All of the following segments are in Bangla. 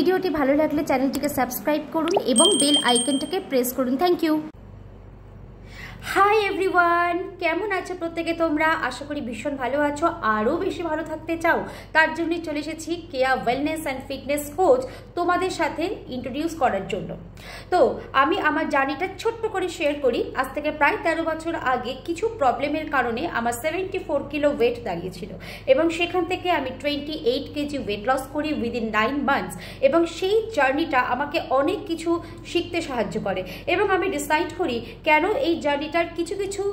ভিডিওটি ভালো লাগলে চ্যানেলটিকে সাবস্ক্রাইব করুন এবং বেল আইকনটাকে প্রেস করুন। Thank you. হাই এভরিওয়ান, কেমন আছো প্রত্যেকে তোমরা? আশা করি ভীষণ ভালো আছো, আরও বেশি ভালো থাকতে চাও। তার জন্যই চলে এসেছি কেয়া ওয়েলনেস অ্যান্ড ফিটনেস কোচ তোমাদের সাথে ইন্ট্রোডিউস করার জন্য। তো আমি আমার জার্নিটা ছোট্ট করে শেয়ার করি। আজ থেকে প্রায় 13 বছর আগে কিছু প্রবলেমের কারণে আমার 74 কিলো ওয়েট দাঁড়িয়েছিল এবং সেখান থেকে আমি 28 কেজি ওয়েট লস করি উইদিন 9 মান্থস। এবং সেই জার্নিটা আমাকে অনেক কিছু শিখতে সাহায্য করে এবং আমি ডিসাইড করি কেন এই জার্নিটার কিছু কিছু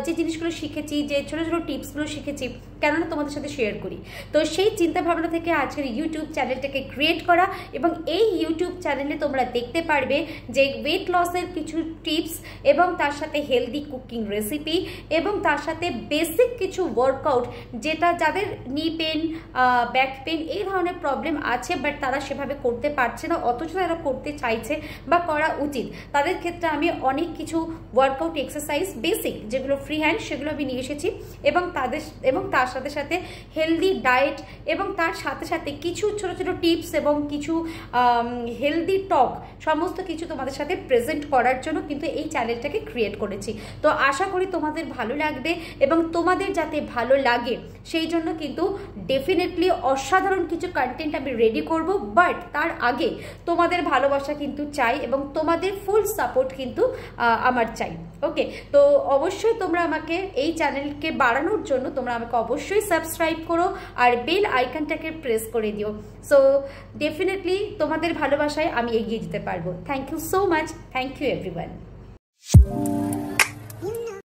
যে জিনিসগুলো শিখেছি, যে ছোটো ছোটো টিপসগুলো শিখেছি, কেননা তোমাদের সাথে শেয়ার করি। তো সেই চিন্তা ভাবনা থেকে আজকের ইউটিউব চ্যানেলটাকে ক্রিয়েট করা এবং এই ইউটিউব চ্যানেলে তোমরা দেখতে পারবে যে ওয়েট লসের কিছু টিপস এবং তার সাথে হেলদি কুকিং রেসিপি এবং তার সাথে বেসিক কিছু ওয়ার্কআউট, যেটা যাদের নি পেন, ব্যাক পেন এই ধরনের প্রবলেম আছে বাট তারা সেভাবে করতে পারছে না, অথচ তারা করতে চাইছে বা করা উচিত, তাদের ক্ষেত্রে আমি অনেক কিছু ওয়ার্কআউট এক্সারসাইজ বেসিক যেগুলো ফ্রি হ্যান্ড সেগুলো আমি নিয়ে এসেছি এবং তার সাথে সাথে হেলদি ডায়েট এবং তার সাথে সাথে কিছু ছোট ছোট টিপস এবং কিছু হেলদি টক সমস্ত কিছু তোমাদের সাথে প্রেজেন্ট করার জন্য কিন্তু এই চ্যানেলটাকে ক্রিয়েট করেছি। তো আশা করি তোমাদের ভালো লাগবে এবং তোমাদের যাতে ভালো লাগে সেই জন্য কিন্তু ডেফিনেটলি অসাধারণ কিছু কন্টেন্ট আমি রেডি করব। বাট তার আগে তোমাদের ভালোবাসা কিন্তু চাই এবং তোমাদের ফুল সাপোর্ট কিন্তু আমার চাই। ওকে, তো অবশ্যই তোমরা আমাকে এই চ্যানেলকে বাড়ানোর জন্য তোমরা আমাকে অবশ্যই সাবস্ক্রাইব করো আর বেল আইকনটাকে প্রেস করে দিও। সো ডেফিনেটলি তোমাদের ভালোবাসায় আমি এগিয়ে যেতে পারবো। Thank you so much. Thank you everyone.